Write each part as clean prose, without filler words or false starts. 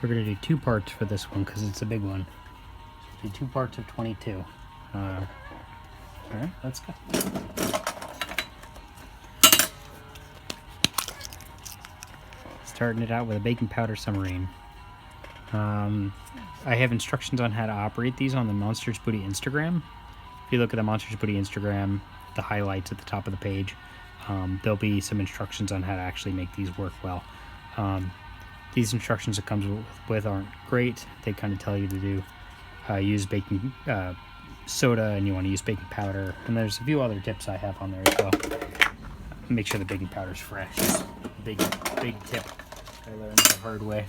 We're going to do 2 parts for this one because it's a big one. So do 2 parts of 22. Alright, let's go. Starting it out with a baking powder submarine. I have instructions on how to operate these on the Monsters Booty Instagram. If you look at the Monsters Booty Instagram, the highlights at the top of the page, there'll be some instructions on how to actually make these work well. These instructions that comes with aren't great. They kind of tell you to do use baking soda, and you want to use baking powder, and there's a few other tips I have on there as well. Make sure the baking powder is fresh. Big tip I learned the hard way.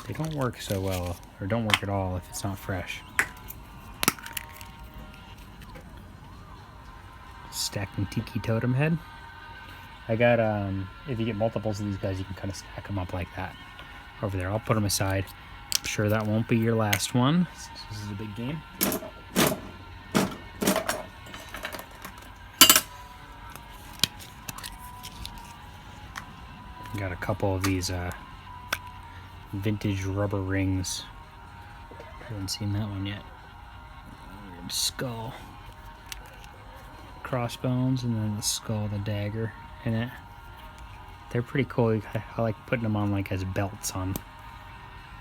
They don't work so well, or don't work at all if it's not fresh. Stacking Tiki Totem Head. I got, if you get multiples of these guys, you can kind of stack them up like that over there. I'll put them aside. I'm sure that won't be your last one. This is a big game. Got a couple of these vintage rubber rings. Haven't seen that one yet. Weird skull. Crossbones, and then the skull, the dagger in it. They're pretty cool. I like putting them on like as belts on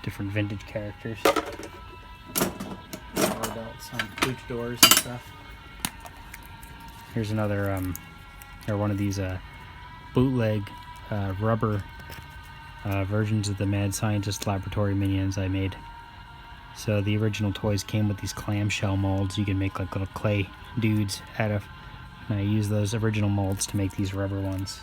different vintage characters. Belts on luchadors and stuff. Here's another or one of these bootleg rubber versions of the Mad Scientist Laboratory minions I made. So the original toys came with these clamshell molds you can make like little clay dudes out of. And I use those original molds to make these rubber ones.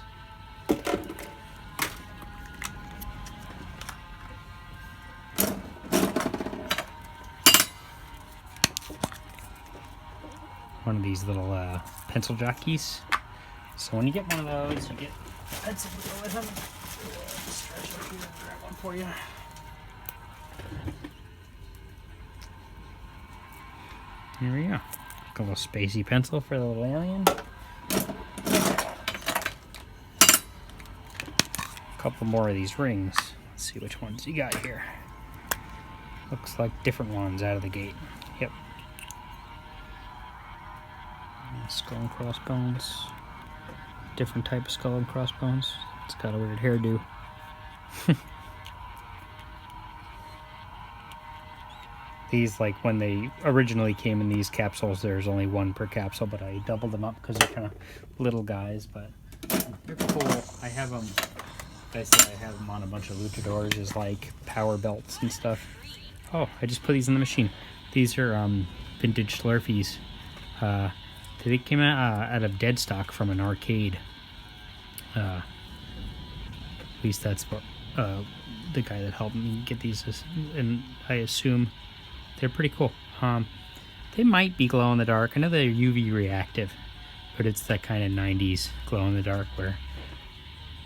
One of these little pencil jockeys. So when you get one of those, you get a pencil to go with them. Stretch up here and grab one for you. Here we go. A little spacey pencil for the little alien. A couple more of these rings. Let's see which ones you got here. Looks like different ones out of the gate. Yep. Skull and crossbones. Different type of skull and crossbones. It's got a weird hairdo. These, like when they originally came in these capsules, there's only 1 per capsule, but I doubled them up because they're kind of little guys, but they're cool. I have them, like I said, I have them on a bunch of luchadors as like power belts and stuff. Oh, I just put these in the machine. These are vintage Slurpees. They came out of dead stock from an arcade. At least that's what the guy that helped me get these is, and I assume they're pretty cool. They might be glow in the dark. I know they're UV reactive, but it's that kind of 90s glow in the dark where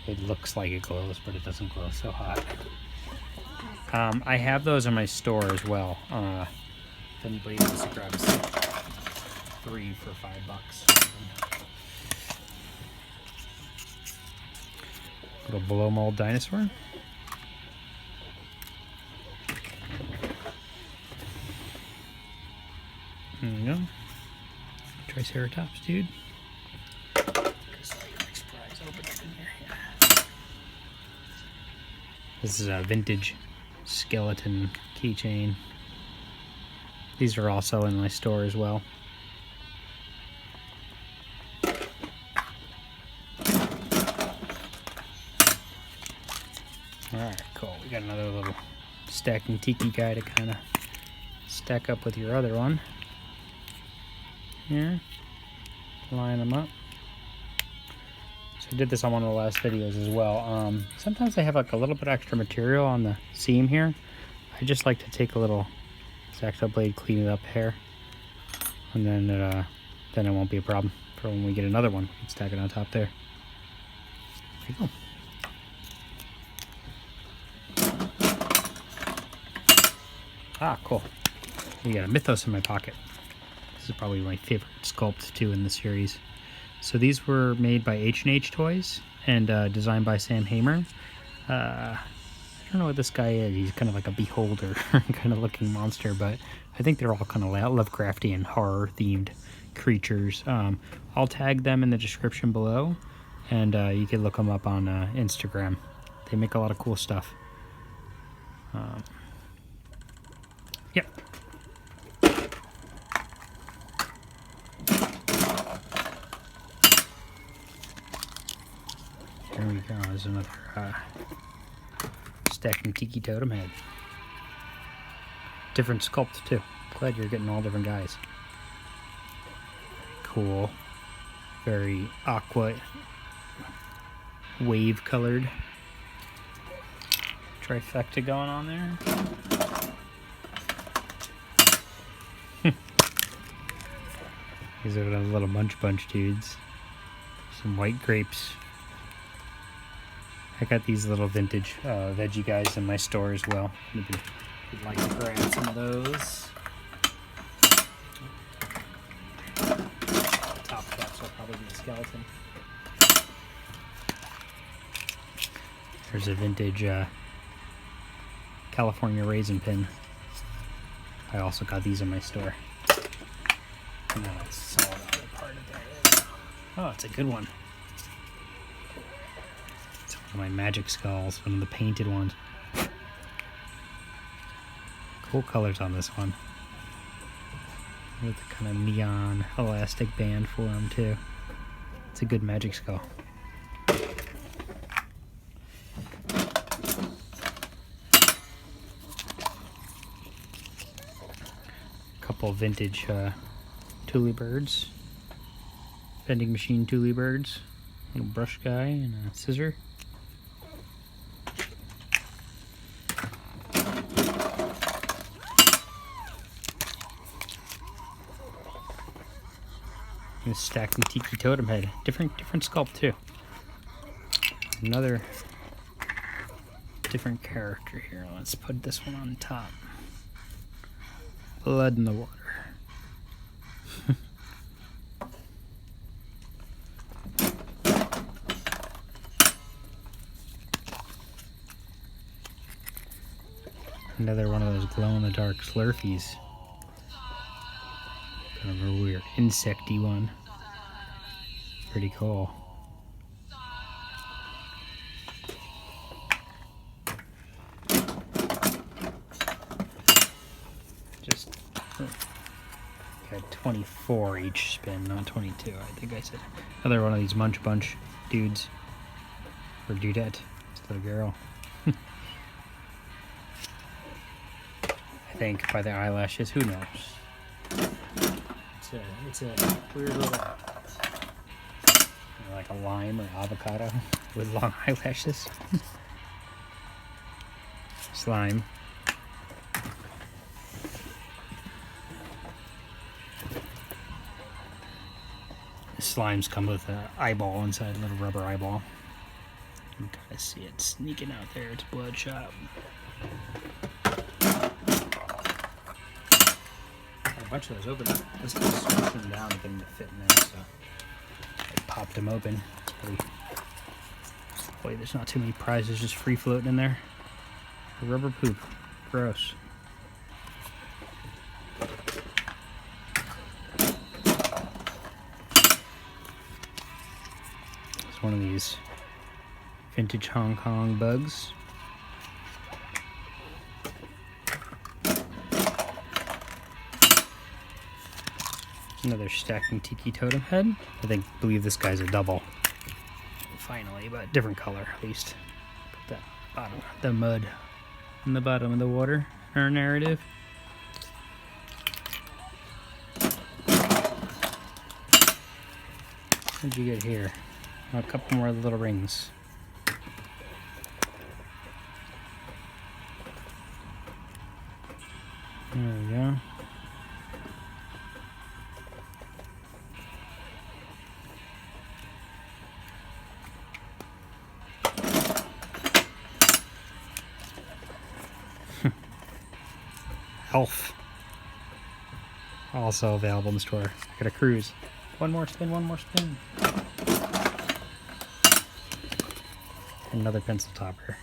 it looks like it glows, but it doesn't glow so hot. I have those in my store as well. If anybody wants to grab 3 for $5. Little blow mold dinosaur. There you go. Triceratops, dude. This is a vintage skeleton keychain. These are also in my store as well. Alright, cool. We got another little stacking tiki guy to kind of stack up with your other one. Here, line them up. So I did this on one of the last videos as well. Sometimes I have like a little bit extra material on the seam here. I just like to take a little X-Acto blade, clean it up here, and then it won't be a problem for when we get another one. We can stack it on top there. There you go. Ah, cool. We got a Mythos in my pocket. This is probably my favorite sculpt too in the series. So these were made by H&H Toys and designed by Sam Hamer. don't know what this guy is. He's kind of like a beholder kind of looking monster, but I think they're all kind of Lovecraftian horror themed creatures. I'll tag them in the description below, and you can look them up on Instagram. They make a lot of cool stuff. Yep. There we go. There's another stacking tiki totem head. Different sculpt too. Glad you're getting all different guys. Cool. Very aqua wave colored trifecta going on there. These are those little munch bunch dudes. Some white grapes. I got these little vintage veggie guys in my store as well. I'd like to grab some of those. Top caps will probably be a skeleton. There's a vintage California raisin pin. I also got these in my store. And now it's solid other part of there. Oh, it's a good one. It's one of my magic skulls, one of the painted ones. Cool colors on this one. With the kind of neon elastic band for them too. It's a good magic skull. Couple vintage Thule birds. Vending machine Thule birds. Little brush guy and a scissor. And a stacking tiki totem head. Different sculpt too. Another different character here. Let's put this one on top. Blood in the water. Another one of those glow-in-the-dark Slurpees. Kind of a weird insecty one. Pretty cool. Just got 24 each spin, not 22. I think I said. Another one of these munch bunch dudes. Or dudette. It's a little girl. I think by the eyelashes, who knows? It's a weird little, like a lime or avocado with long eyelashes. Slime. Slimes come with an eyeball inside, a little rubber eyeball. You can kind of see it sneaking out there. It's bloodshot. A bunch of those open. This guy's squishing them down to get them to fit in there, so I popped them open. Boy, there's not too many prizes just free floating in there. Rubber poop. Gross. It's one of these vintage Hong Kong bugs. Another stacking tiki totem head. I believe this guy's a double. Finally, but different color at least. Put that bottom, the mud in the bottom of the water. Our narrative. What'd you get here? Oh, a couple more little rings. There we go. Elf. Also available in the store. I got a cruise. One more spin, one more spin. Another pencil topper.